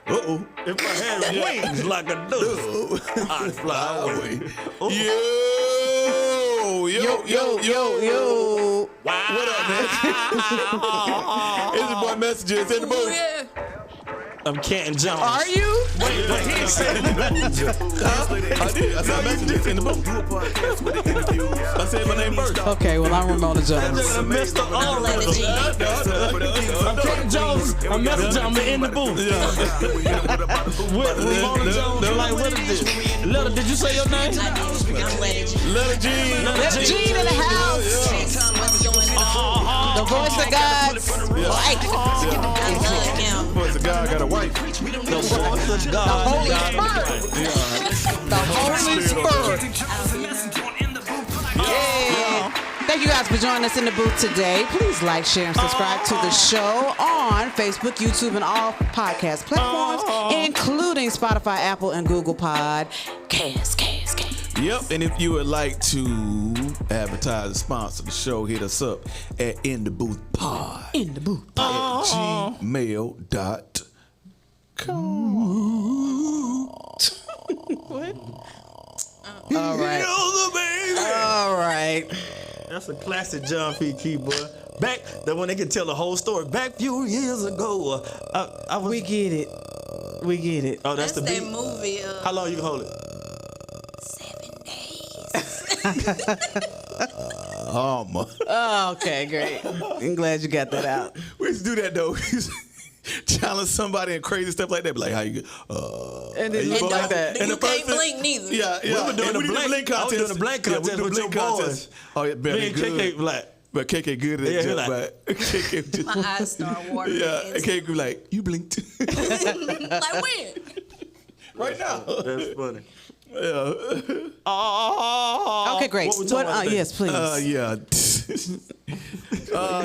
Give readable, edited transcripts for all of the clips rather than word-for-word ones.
Uh-oh. If I had wings like a dove, I'd fly away. Yo. Wow. What up, man? It's your boy Messenja. It's in the booth. Yeah. I'm CantonJones. Are you? Wait, but he said I did. I said Messenja in the booth. I said my name first. Okay, well, I'm Ramona Jones. Mr. All Let it G. I'm CantonJones. I'm Messenja. I'm in the booth. With Ramona Jones. Like, what is this? Letta, did you say your name? I did. I'm Let it G. Letter G. Let's Gene in the house. What's going on? The voice of God's wife. I love him. Voice of God got a wife. The voice of The God. Holy Spirit. The Holy Spirit. Yeah. Thank you guys for joining us in the booth today. Please like, share, and subscribe to the show on Facebook, YouTube, and all podcast platforms, including Spotify, Apple, and Google Podcasts. Yep, and if you would like to advertise and sponsor the show, hit us up at InTheBoothPod In the booth. at gmail.com. What? All right. All right. That's a classic John F. Key, boy. Back when they could tell the whole story. Back a few years ago, I was. We get it. Oh, that's the That beat. movie. How long you can hold it? 7 days. Oh, my. Oh, okay, great. I'm glad you got that out. We used to do that, though. We used to challenge somebody and crazy stuff like that. Be like, how you go? And then you And go like that. You the can't person- blink neither. Yeah. We were doing And the blank contest. I was doing the blank Yeah, we contest do the with your blank contest. Oh, yeah, Me very and good. KK black. But KK good at Yeah, that he joke, like- but KK just, My eyes start watering. yeah, KK be like, you blinked. Like when? Right now. That's funny. Yeah. Okay, great. What we talking about today? Yes, please. Yeah.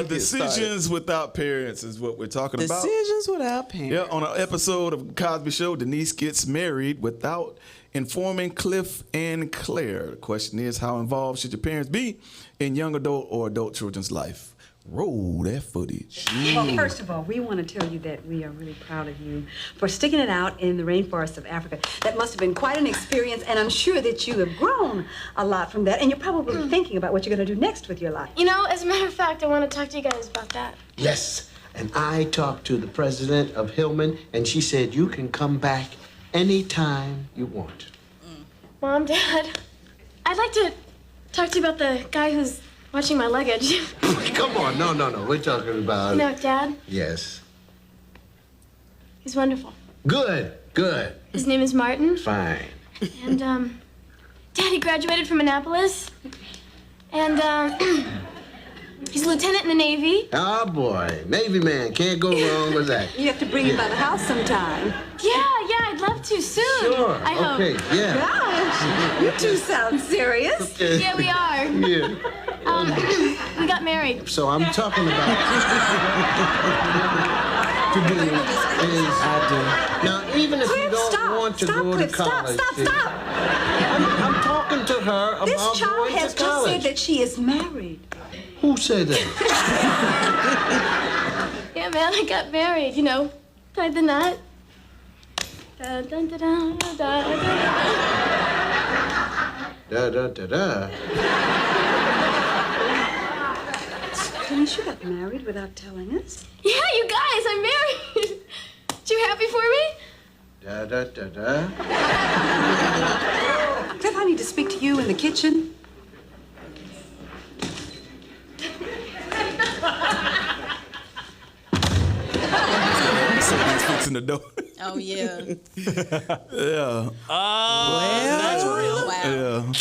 Decisions without parents is what we're talking about. Decisions without parents. Yeah, on an episode of Cosby Show, Denise gets married without informing Cliff and Claire. The question is, how involved should your parents be in young adult or adult children's life? Roll that footage. Well, first of all, we want to tell you that we are really proud of you for sticking it out in the rainforests of Africa. That must have been quite an experience, and I'm sure that you have grown a lot from that, and you're probably thinking about what you're going to do next with your life. You know, as a matter of fact, I want to talk to you guys about that. Yes, and I talked to the president of Hillman, and she said you can come back anytime you want. Mom, Dad, I'd like to talk to you about the guy who's watching my luggage. Come on, no. We're talking about... No, Dad, Yes. he's wonderful. Good. His name is Martin, Fine. and, Daddy graduated from Annapolis, and, he's a lieutenant in the Navy. Oh, boy. Navy man. Can't go wrong with that. You have to bring him by the house sometime. Yeah, I'd love to soon. Sure. I hope. Okay, yeah. Gosh, you two sound serious. Yeah, we are. Yeah. We got married. So I'm talking about... to do is... Now, even if you Cliff, don't stop. want to Stop, go to Cliff, college... stop. I'm talking to her about This child going has to just college. said that she is married. Who said that? Yeah, man, I got married, you know. Tied the knot. Da, da, da, da, da, da, da. Da. Denise, you got married without telling us? Yeah, you guys, I'm married. You happy for me? Da. Cliff, I need to speak to you in the kitchen. Somebody's fixing the door. Oh, yeah. Yeah. Wow. Yeah.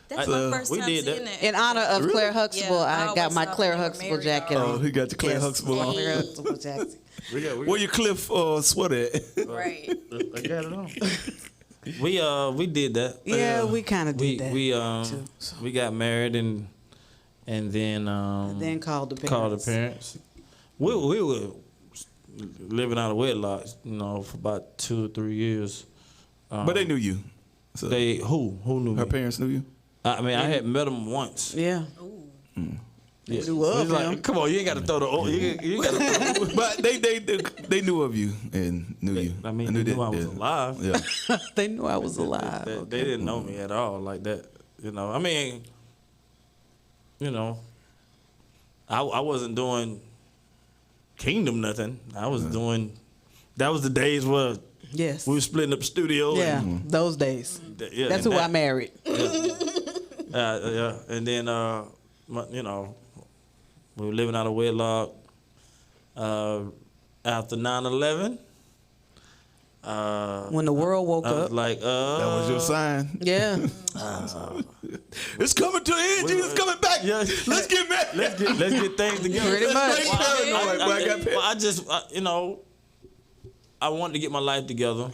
That's my first we time did seeing that. that. In honor of Claire Huxtable, Yeah, I I got always my thought Claire they were Huxtable married jacket already. Oh, on. he got the Claire Yes, Huxtable on. Claire Huxtable jacket. Where your Cliff sweater at? Right. I got it on. We did that. Yeah, we kind of did that. We we got married and then then called the parents. called the parents. We were living out of wedlock, you know, for about 2 or 3 years. But they knew you. So Who knew her me? parents knew you? I mean, I had met them once. Yeah. Yeah. knew of He's like, him. come on, you ain't got to throw the. You got to. But they knew of you and knew you. I mean, they knew I was alive. Yeah. They knew I was alive. They didn't know me at all like that. You know, I mean, you know, I wasn't doing Kingdom nothing. I was doing. That was the days where Yes. we were splitting up the studio. Yeah, And, those days. yeah, That's and who I married. Yeah, and then you know, we were living out of wedlock after 9/11. When the world woke I was up. like, That was your sign. Yeah. It's coming to an end. Jesus coming back. Yeah. Let's get married. let's get things together. Pretty much. Paranoid, boy. I got Well, I just, you know, I wanted to get my life together.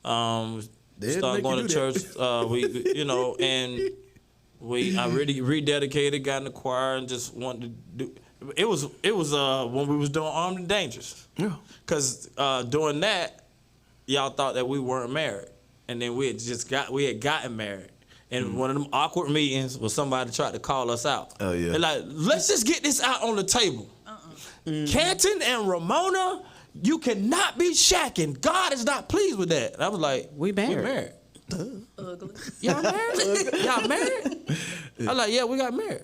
They'd Start make going you to do church. that. You know, and I really rededicated, got in the choir, and just wanted to do. It was when we was doing Armed and Dangerous. Yeah. Cause doing that, y'all thought that we weren't married, and then we had gotten married. And one of them awkward meetings was somebody tried to call us out. Oh, yeah. They're like, let's just get this out on the table. Canton and Ramona, you cannot be shacking. God is not pleased with that. And I was like, We married. Ugly. Y'all married? Y'all married? I was like, yeah, we got married.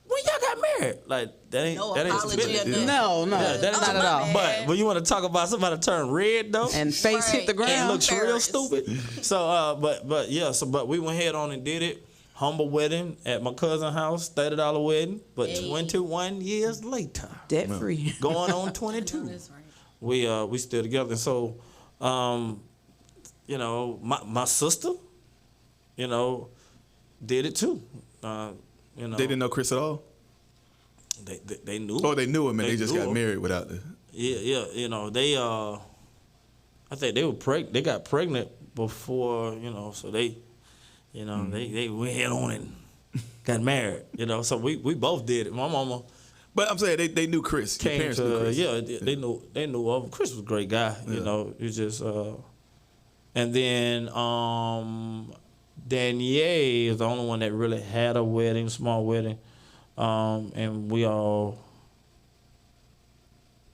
When y'all got married? Like, that ain't No that ain't apology business. or nothing. No, Yeah, that is not at all. But when you want to talk about somebody turn red though, And face hit the Right. and ground. looks real Embarrassed. stupid. So, but yeah, but we went ahead on and did it. Humble wedding at my cousin's house, $30 wedding. But Hey. 21 years later, Debt free. going on 22, That's right. we still together. And so, you know, my sister, you know, did it too. You know, They didn't know Chris at all. They knew. Oh, they knew him and they just knew got him. married without the. Yeah. You know, they I think they were They got pregnant before, you know, so they, you know, they went head on and got married. You know, so we both did it. My mama But I'm saying they knew Chris. Your came parents knew to Chris. yeah, they knew of him. Chris was a great guy. You Yeah. know, he just and then Danielle is the only one that really had a wedding, small wedding, and we all.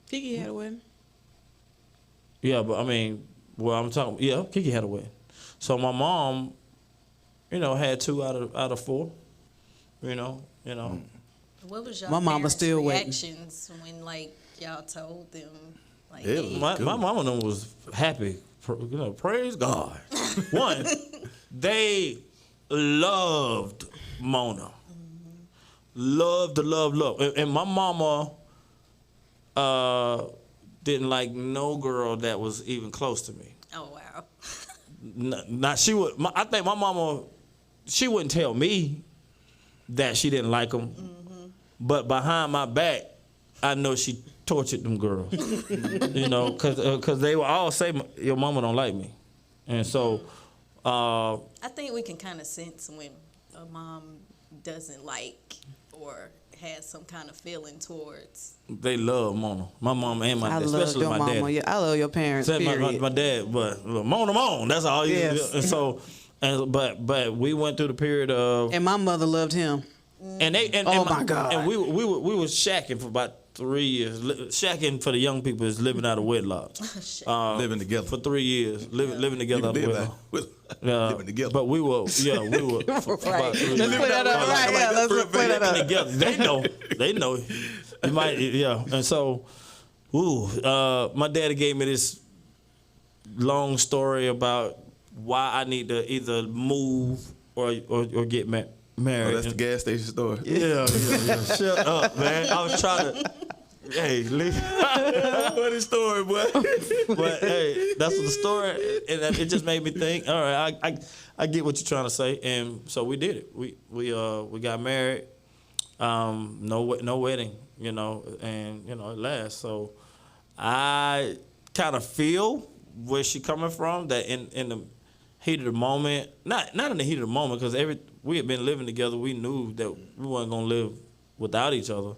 Kiki had a wedding. Yeah, but I mean, well, I'm talking. Yeah, Kiki had a wedding. So my mom, you know, had 2 out of 4. You know. What was y'all My mama parents' still waiting. reactions when like y'all told them like Yeah, hey, My mama and them was happy. You know, praise God. One, they loved Mona. Loved the love. And my mama didn't like no girl that was even close to me. oh wow. Now she would. I think my mama, she wouldn't tell me that she didn't like them, but behind my back, I know she tortured them girls. You know, because they would all say your mama don't like me, and so. I think we can kind of sense when a mom doesn't like or has some kind of feeling towards. They love Mona. My mom and my I dad, love especially your my mama. dad. Yeah, I love your parents. Except Period. my dad, but Mona, that's all. Yes. And so, but we went through the period of And my mother loved him. and they and, Oh and my God. and we were shacking for about 3 years. Shacking for the young people is living out of wedlock. Living together. For 3 years, living together out of wedlock. Living together. But we were for about 3 years. Let's put that up right. Yeah, let's put that Living up. together. They know. You might, yeah. And so, my daddy gave me this long story about why I need to either move or get married. Oh, that's the gas station story. Yeah. Shut up, man. I was trying to. Hey, leave. Funny story, boy. But hey, that's what the story, and it just made me think. All right, I get what you're trying to say, and so we did it. We got married. No wedding, you know, and you know it lasts. So I kind of feel where she coming from. That in the heat of the moment, not in the heat of the moment, because we had been living together. We knew that we weren't gonna live without each other.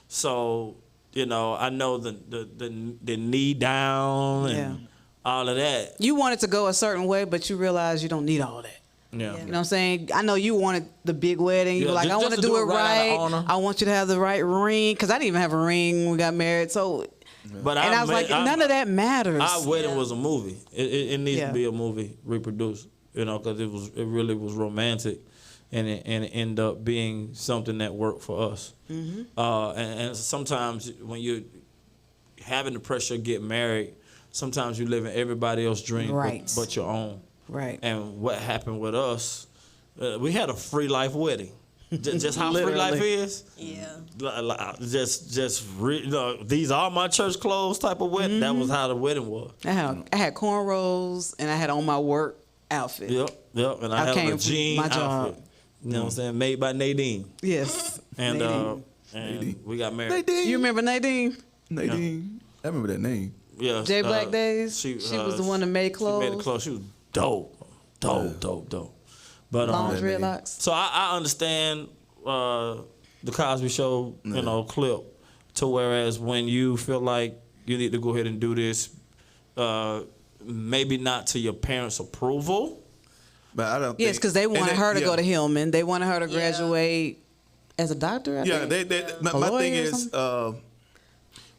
So. You know, I know the knee down and Yeah. all of that. You wanted to go a certain way, but you realize you don't need all that. Yeah. You know what I'm saying? I know you wanted the big wedding. You Yeah, were like, just- I want just to do it out of right. honor. I want you to have the right ring. Because I didn't even have a ring when we got married. So, But and I was like, none of that matters. Our wedding was a movie. It needs Yeah. to be a movie reproduced, because it really was romantic, and it ended up being something that worked for us. Mm-hmm. And sometimes when you're having the pressure to get married, sometimes you live in everybody else's dream Right. but your own. Right. And what happened with us, we had a free life wedding. Just how free life is. Yeah. These are my church clothes type of wedding. That was how the wedding was. I had cornrows and I had on my work outfit. Yep. And I had came a from jean my outfit. job. You know what I'm saying? Made by Nadine. Yes. And Nadine. and we got married. Nadine. You remember Nadine? Nadine. I remember that name. Yeah. J Black Days? She was the one that made clothes. She made the clothes. She was dope. But Long dreadlocks. so I understand the Cosby Show, clip, to whereas when you feel like you need to go ahead and do this, maybe not to your parents' approval. But I don't. Yes, because they wanted her to yeah. go to Hillman. They wanted her to graduate as a doctor. I think. My lawyer thing or is,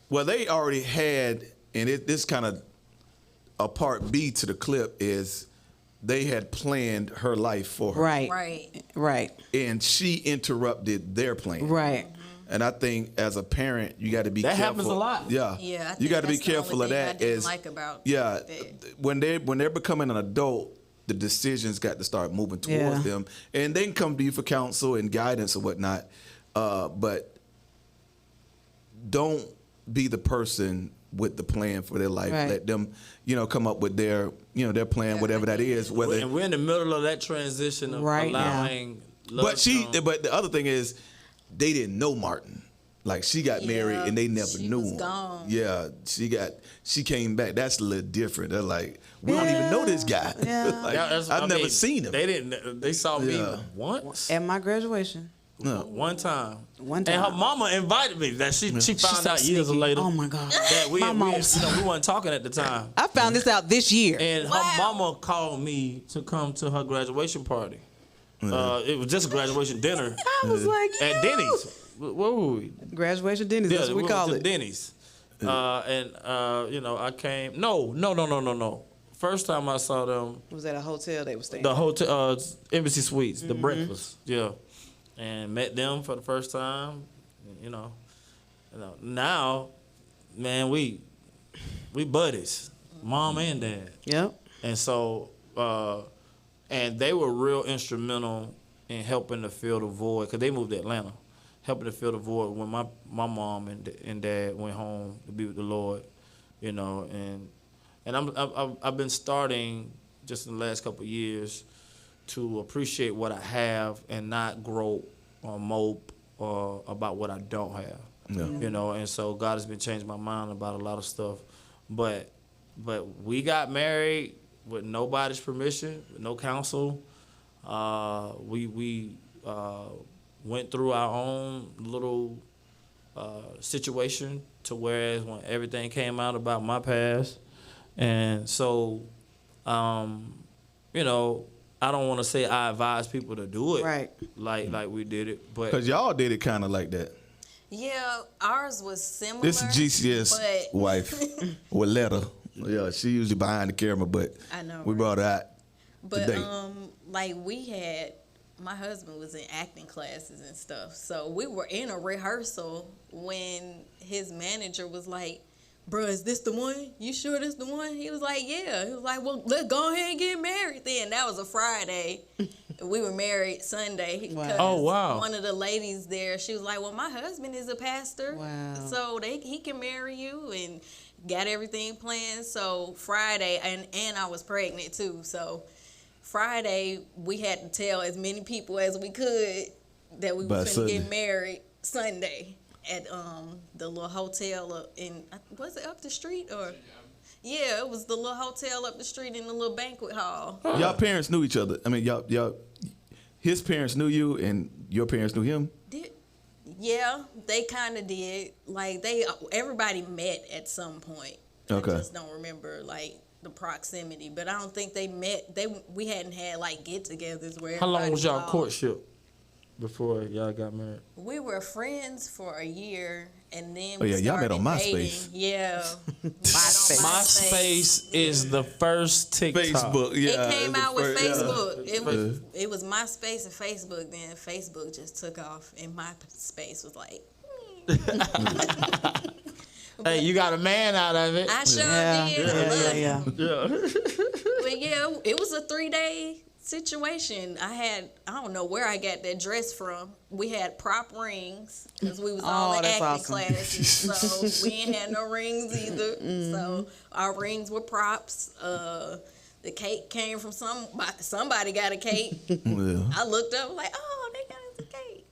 well, they already had, and this kind of a part B to the clip is they had planned her life for her. Right. And she interrupted their plan. Right. And I think as a parent, you got to be That careful. happens a lot. Yeah. Yeah, I You think got to be that's the careful only of thing that. I didn't like about yeah, that. when they're becoming an adult, the decisions got to start moving towards Yeah. them, and they can come to you for counsel and guidance or whatnot. But don't be the person with the plan for their life. Right. Let them, come up with their plan, whatever that is. Whether And we're in the middle of that transition of Right now. allowing love. But the other thing is, they didn't know Martin. Like, she got married and they never she knew was him. gone. Yeah, she came back. That's a little different. They're like, we don't even know this guy. Yeah. Like, Yeah, I've never seen him. They saw me Yeah. once. At my graduation. No. One time. One And her time. mama invited me. That she found so out years sneaky. later. Oh my God. That we My mom. we weren't talking at the time. I found this out this year. And her mama called me to come to her graduation party. It was just a graduation dinner I was like, at Denny's. Where were we? Graduation Denny's. That's what we went call to it. Denny's. I came. No. First time I saw them, It was at a hotel they were staying. the hotel, Embassy Suites, the breakfast. Yeah. And met them for the first time. Now, man, we buddies, mom and dad. Yep. And so, and they were real instrumental in helping to fill the void, because they moved to Atlanta, helping to fill the void when my mom and dad went home to be with the Lord, and I've been starting just in the last couple of years to appreciate what I have and not grope or mope about what I don't have. Yeah. And so God has been changing my mind about a lot of stuff, but we got married with nobody's permission, with no counsel. We went through our own little situation to whereas when everything came out about my past, and so I don't want to say I advise people to do it Right. like we did it, but Because y'all did it kind of like that. Yeah, ours was similar. This is GCS but wife, Willetta. Yeah, she usually behind the camera, but I know, we right? brought her out But today. my husband was in acting classes and stuff. So we were in a rehearsal when his manager was like, "Bruh, is this the one? You sure this the one?" He was like, "Yeah." He was like, "Well, let's go ahead and get married then." That was a Friday. We were married Sunday. Wow. Because Oh, wow. one of the ladies there, she was like, "Well, my husband is a pastor. Wow. So he can marry you," and got everything planned. So Friday, and I was pregnant too. So Friday, we had to tell as many people as we could that we were By going to Sunday. get married Sunday at the little hotel was it up the street or? Yeah, it was the little hotel up the street in the little banquet hall. Y'all parents knew each other. I mean, his parents knew you, and your parents knew him. Yeah, they kind of did. Like everybody met at some point. Okay. I just don't remember like the proximity, but I don't think they met. We hadn't had like get-togethers where. How long everybody was y'all all- courtship before y'all got married? We were friends for a year, and then Oh, yeah, y'all met on started dating. MySpace. Yeah, MySpace is the first TikTok. Facebook, yeah. It came out with first- Facebook. It was MySpace and Facebook. Then Facebook just took off, and MySpace was like, Hey, you got a man out of it. I sure Yeah, did. I love it. Yeah. But yeah, it was a 3-day situation. I don't know where I got that dress from. We had prop rings because we was all in that's acting awesome. classes, so we ain't had no rings either. So our rings were props. The cake came from somebody got a cake. Yeah. I looked up like, oh, they got us a cake.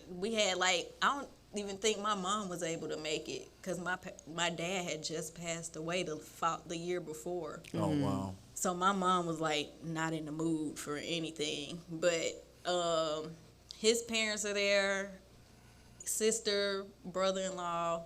But we had I don't even think my mom was able to make it because my dad had just passed away the year before. Oh wow. So my mom was like not in the mood for anything. But his parents are there, sister, brother-in-law.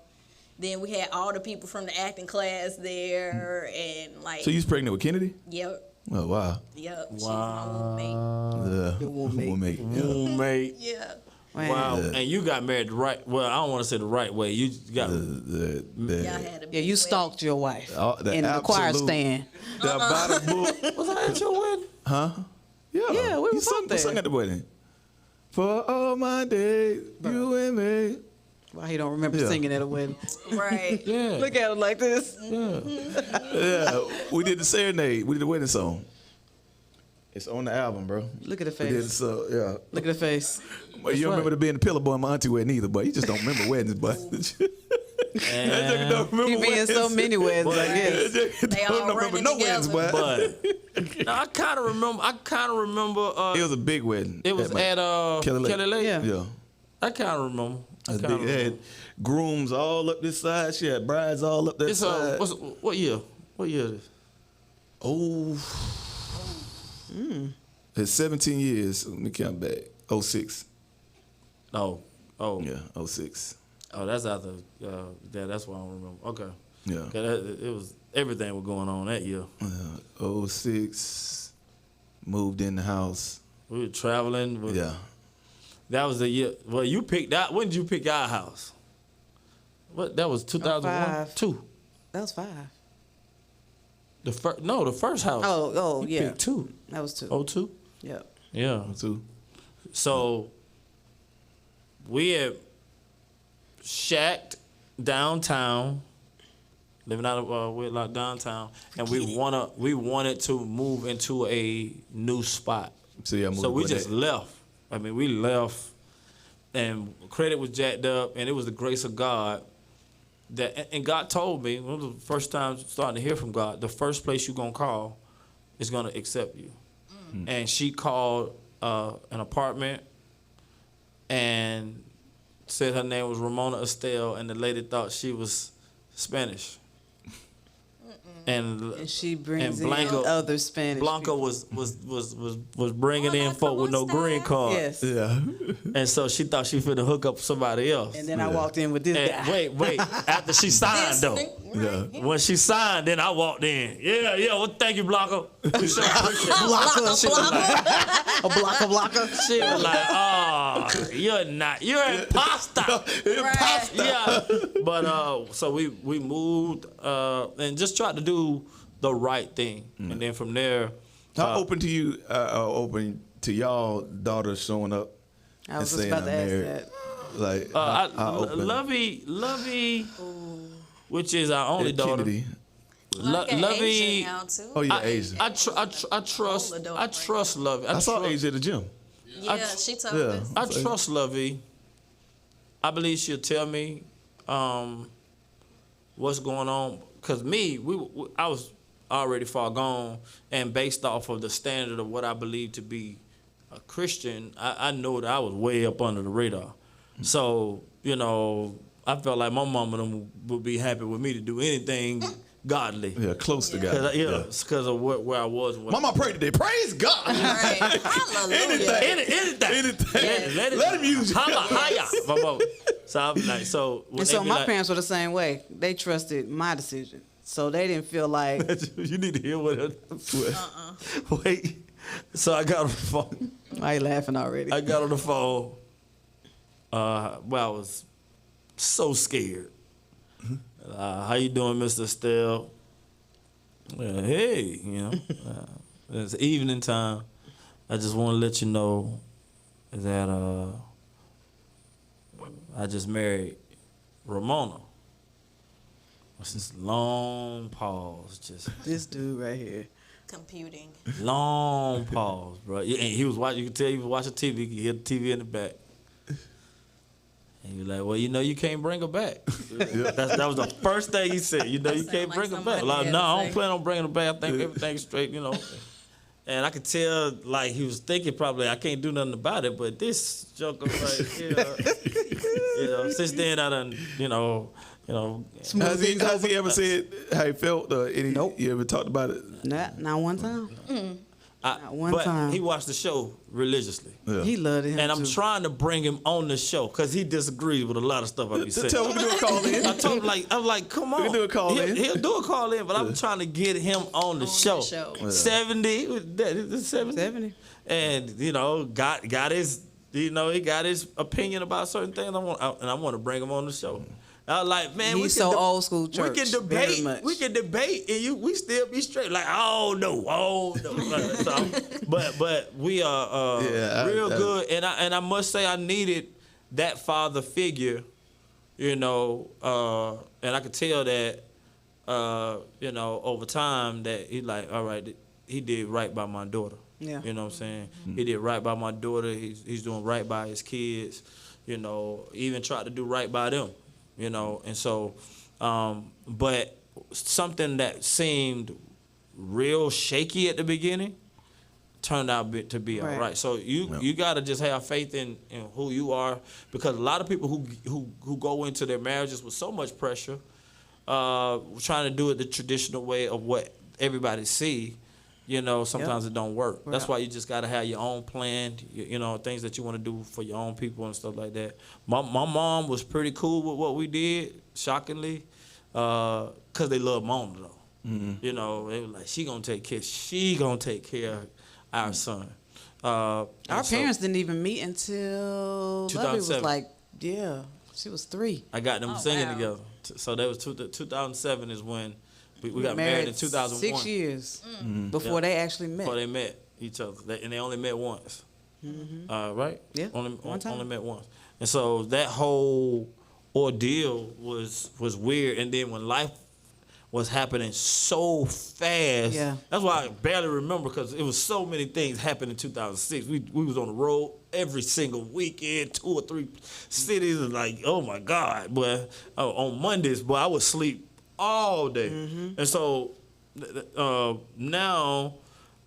Then we had all the people from the acting class there, and like. So you was pregnant with Kennedy? Yep. Oh wow. Yep. She was my roommate. Yeah. Roommate. Yeah. Roommate. Yeah. Wow. Yeah. And you got married the right. Well, I don't want to say the right way. You got. Y'all had a Yeah, big you stalked your wife The in the choir absolute- stand. The bottom book. Was I at your wedding? Huh? Yeah. Yeah, we You was up there. sung at the wedding. For all my days, you and me. Why he don't remember Yeah. singing at a wedding? wedding. Right. Yeah. Look at him like this. Yeah, we did the serenade. We did the wedding song. It's on the album, bro. Look at the We did face. so, yeah. Look at the face. But you don't remember the being the pillar boy in my auntie wedding either, but you just don't remember weddings, but. And, don't remember He be in so weddings. many weddings, I guess. They all don't remember running no weddings, together. but no, I kind of remember. it was a big wedding. It was at Kelly Lake. Kelly Lake. Yeah. Yeah. I kind of remember. It was big. It had grooms all up this side. She had brides all up that It's side. what year? What year is it? Oh. It's 17 years. Let me count back. 06. Oh, Yeah, 06. oh, that's after. That's why I don't remember. Okay. Yeah. 'Cause it was everything was going on that year. 06. Moved in the house. We were traveling. Yeah. That was the year. Well, you picked out. When did you pick our house? What? That was 2001. 05. 2. That was 5. The first house. Oh, You yeah. picked 2. That was 2. 02? Yep. Yeah. Too. So we had shacked downtown, living out of Whitlock downtown, and we wanted to move into a new spot. So yeah, So we just left. I mean, we left, and credit was jacked up, and it was the grace of God. And God told me, when it was the first time starting to hear from God, the first place you're going to call is going to accept you. And she called an apartment and said her name was Ramona Estelle, and the lady thought she was Spanish. And she brings And Blanca- in other Spanish Blanca people. was bringing in Hola, folk with no ¿cómo green estás? card. Yes. Yeah. And so she thought she finna hook up somebody else. And then I walked in with this guy. And wait, after she signed though. Yeah. When she signed, then I walked in. Yeah, well, thank you, Blanca. We sure appreciate it. Blocker. She was like, A blocker. she was like, oh, you're imposter. Right. Yeah. But so we moved and just tried to do the right thing. And then from there, How open to you? Open to y'all daughters showing up I was and just saying about I'm to ask married? that. Like, how open? Lovey, which is our only daughter. Kennedy. Like an Lovey. Asian now too. Oh yeah, Asia. I trust Lovey. I saw Asia at the gym. Yeah, she told Yeah. us. I trust Lovey. I believe she'll tell me what's going on. Cause I was already far gone, and based off of the standard of what I believe to be a Christian, I know that I was way up under the radar. So I felt like my mama and them would be happy with me to do anything godly. Yeah, close to God. Because of where I was. Mama prayed today. Praise God. Right. Hallelujah. Anything. Let him use you. Holla, hiya. My mama. So I'm like, And so they be my like, parents were the same way. They trusted my decision. So they didn't feel like You need to hear what Wait. So I got on the phone. why you laughing already? I got on the phone. I was so scared. How you doing, Mr. Estelle? Hey, it's evening time. I just want to let you know that I just married Ramona. What's this long pause? Just This dude right here. Computing. long pause, bro. And he was watching. You could tell he was watching TV. You could hear the TV in the back. And he was like, "Well, you can't bring her back." That was the first thing he said. You That can't sound bring like her back. somebody Like, had no, to I don't say. plan on bringing her back. I think everything's straight. And I could tell, like, he was thinking probably, I can't do nothing about it, but this joker right here, since then I done, Has he ever said how he felt? Nope. You ever talked about it? Not one time. one but time. he watched the show religiously. Yeah. He loved him And I'm too. trying to bring him on the show because he disagrees with a lot of stuff I be saying. Tell him to do a call in. I told him, I'm like, come on. can do a call in. He'll do a call in, but I'm trying to get him on the show. show. 70, 70. 70. And, got his, he got his opinion about certain things. I want to bring him on the show. I was like, man, He's so old school church. We can very debate. much. We can debate, and we still be straight. Like, oh no. So, but we are real good, and I must say I needed that father figure, and I could tell that, over time that he like, all right, he did right by my daughter. Yeah. You know what I'm saying? He did right by my daughter. He's doing right by his kids. Even tried to do right by them. And so, but something that seemed real shaky at the beginning turned out to be all right. So you gotta just have faith in who you are, because a lot of people who go into their marriages with so much pressure, trying to do it the traditional way of what everybody see. Sometimes it don't work. Right. That's why you just gotta have your own plan. Things that you want to do for your own people and stuff like that. My mom was pretty cool with what we did, shockingly, cause they love Mona though. Mm-hmm. They were like, she gonna take care of our son. Our parents didn't even meet until Lovey was 2007. like, she was 3. I got them singing together. So that was 2007 is when we got married in 2001. 6 years before they actually met. Before they met each other, and they only met once. Right? Yeah, one time. Only met once. And so that whole ordeal was weird. And then when life was happening so fast, that's why I barely remember, because it was so many things happened in 2006. We was on the road every single weekend, 2 or 3 cities, and like, oh my God. But on Mondays, boy, I would sleep all day. And so now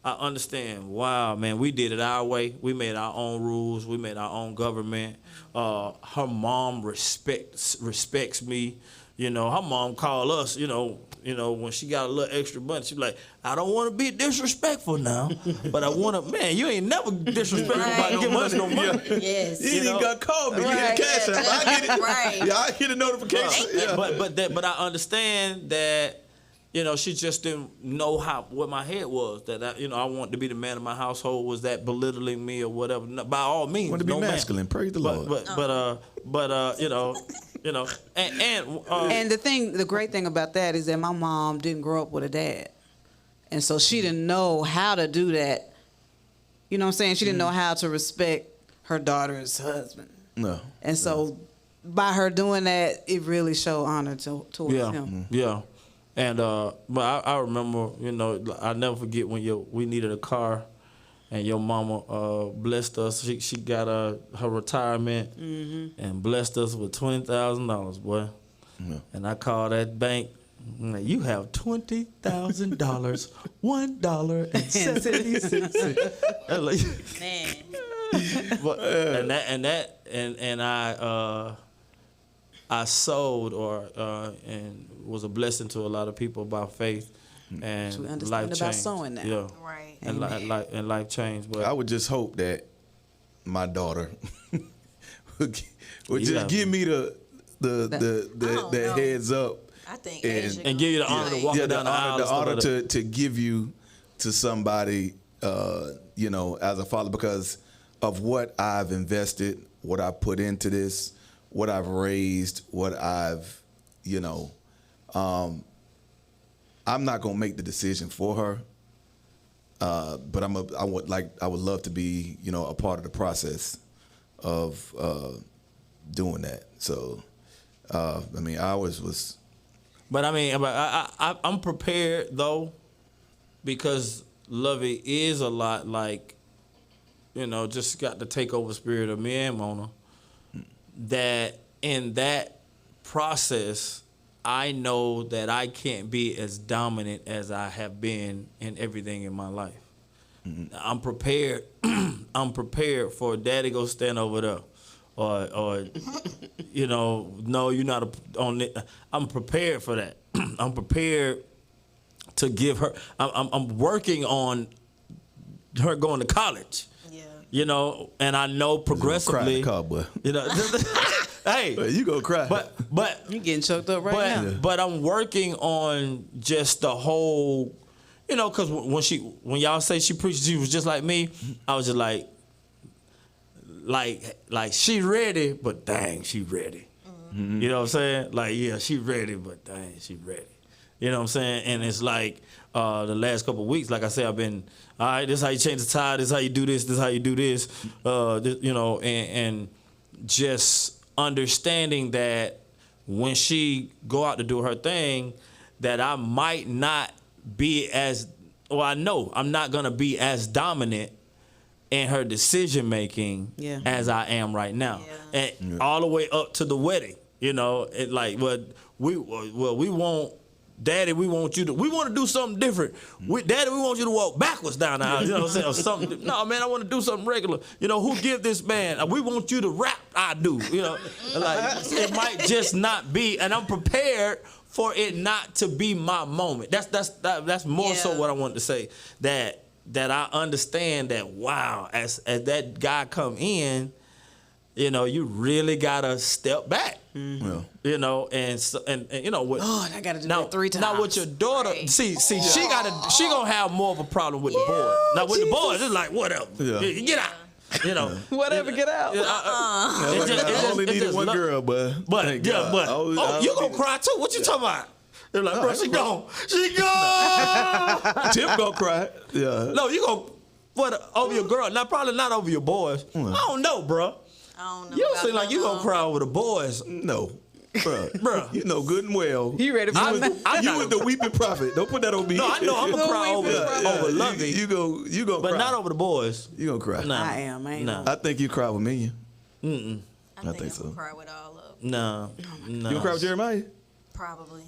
I understand. Wow, man, we did it our way. We made our own rules. We made our own government. Her mom respects me. Her mom called us, when she got a little extra money, she be like, I don't want to be disrespectful now, but I want to, man, you ain't never disrespectful by no money, no money. Yes. You ain't got to call me. Right. Get the cash app. I get it. Right. Yeah, I get a notification. Yeah. But I understand that, she just didn't know what my head was. That I wanted to be the man of my household. Was that belittling me or whatever? No, by all means, Want to be no masculine. Man. Praise the Lord. And the great thing about that is that my mom didn't grow up with a dad. And so she didn't know how to do that. You know what I'm saying? She didn't know how to respect her daughter's husband. No. And so by her doing that, it really showed honor towards him. Yeah. And but I remember, I'll never forget when we needed a car, and your mama blessed us. She got her retirement and blessed us with $20,000, boy. Yeah. And I called that bank. I'm like, you have $20,000, $1.76. Man. But, and I sold and was a blessing to a lot of people by faith, and To understand life about changed. sowing now. Yeah, Right. and life changed. But I would just hope that my daughter would You just have- give me the Oh, no. heads up I think And- Asia And give you the honor to walk Yeah, down the aisle. the and stuff honor like that. to give you to somebody, you know, as a father, because of what I've invested, what I put into this, what I've raised, what I've, you know, I'm not gonna make the decision for her, but I would love to be, you know, a part of the process of doing that. So, I mean, I always was. But I mean, I'm prepared though, because Lovey is a lot like, you know, just got the takeover spirit of me and Mona. That in that process, I know that I can't be as dominant as I have been in everything in my life. Mm-hmm. I'm prepared. I'm prepared for Daddy go stand over there, or you know, no, you're not on it. I'm prepared for that. I'm prepared to give her. I'm working on her going to college. Yeah. You know, and I know progressively. Cry in the car, boy. You know, hey, You gonna cry? but You getting choked up right now. but I'm working on just the whole, you know, because when y'all say she preached, she was just like me. I was just like she ready, but dang, she ready. Mm-hmm. You know what I'm saying? Like, yeah, she ready, but dang, she ready. You know what I'm saying? And it's like the last couple of weeks, like I said, I've been, all right, this is how you change the tire, this is how you do this is how you do this, you know, and just understanding that when she go out to do her thing, that I might not be as, well, I know I'm not going to be as dominant in her decision making as I am right now. Yeah. And all the way up to the wedding, you know, it like, we want, Daddy, we want to do something different. Daddy, we want you to walk backwards down the aisle, you know what I'm saying, or something. No, man, I want to do something regular. You know, who give this man? We want you to rap, I do, you know. Like, it might just not be, and I'm prepared for it not to be my moment. That's more so what I wanted to say, that I understand that, wow, as that guy come in, you know, you really gotta step back. Mm-hmm. Yeah. You know, and you know what? Oh, I gotta do that 3 times. Now with your daughter, see, she gonna have more of a problem with the boys. Now with the boys, it's like whatever. Yeah. Get out. You know, whatever, get out. I only needed one girl, but you gonna cry too. What you talking about? They're like, bro, she gone. She gone. Tim gonna cry. Yeah. No, you gonna over your girl. Now probably not over your boys. I don't know, bro. I don't know. You don't seem like you gonna cry over the boys. No. Bruh, you know good and well. You ready for you was the weeping prophet. Don't put that on me. No, I know I'm gonna cry over Lovey. You go but cry. not over the boys. You gonna cry. Nah. I am. I think you cry with me. I think I'm so. gonna cry with all of them. No. You gonna cry with Jeremiah? Probably.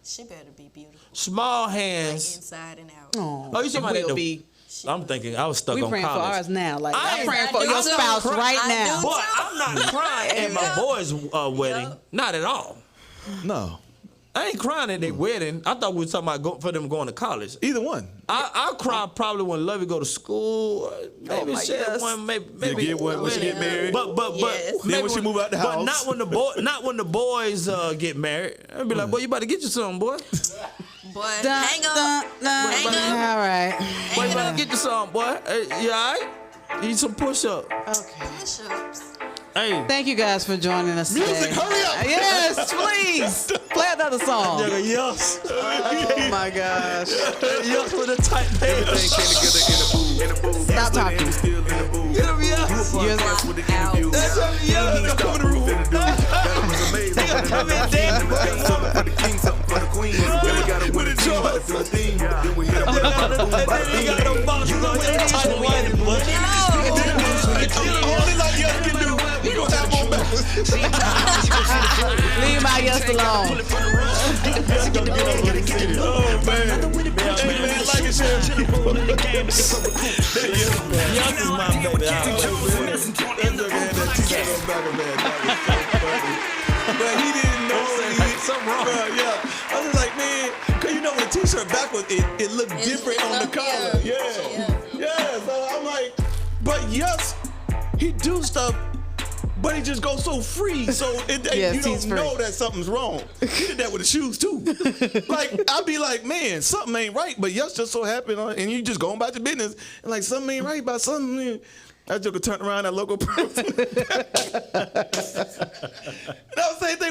She better be beautiful. Small Like hands. inside and out. Oh, you talking about that? I'm thinking I was stuck We on praying college. for ours now. Like I I'm praying for your spouse right now. Boy, I'm not crying at my boys' wedding. Not at all. No. I ain't crying at their wedding. I thought we were talking about for them going to college. Either one. I'll cry probably when Lovey go to school. Maybe one, maybe get one when she get married. But then when she move out the house. But not when the boys get married. I'd be like, boy, you better get you something, boy. Boy, hang up. Hang up. All right. Boy, you better get you something, boy. Hey, you all right? Eat some push-up. Okay. Push-ups. Hey. Thank you guys for joining us today. Music, hurry up. Yes, please. Play another song. Yes. Oh my gosh. Yes with a tight band. Stop talking. Get him, yes. Yes. That's him, yes. Come in the room. Come in, Dan. For the queen. Really gotta win it, but it's a theme. Then we hit him with a And then you got no boxes on your tight white boy. Only like y'all can do. We gonna have more backwards. Leave my yes alone. Oh man. Hey man, like it, share. Young is my baby. But he didn't know. Something wrong. Yeah. I was like, man, cause you know when the t-shirt backwards, it looked different on the collar. Yeah. So I'm like, but yes, he do stuff. but he just goes so free. So Yes, you don't he's free. know that something's wrong. He did that with the shoes too. Like I'd be like, man, something ain't right. But y'all just so happy, and you just going about your business, and like something ain't right about something. That joker turned around that local person. That was the same thing.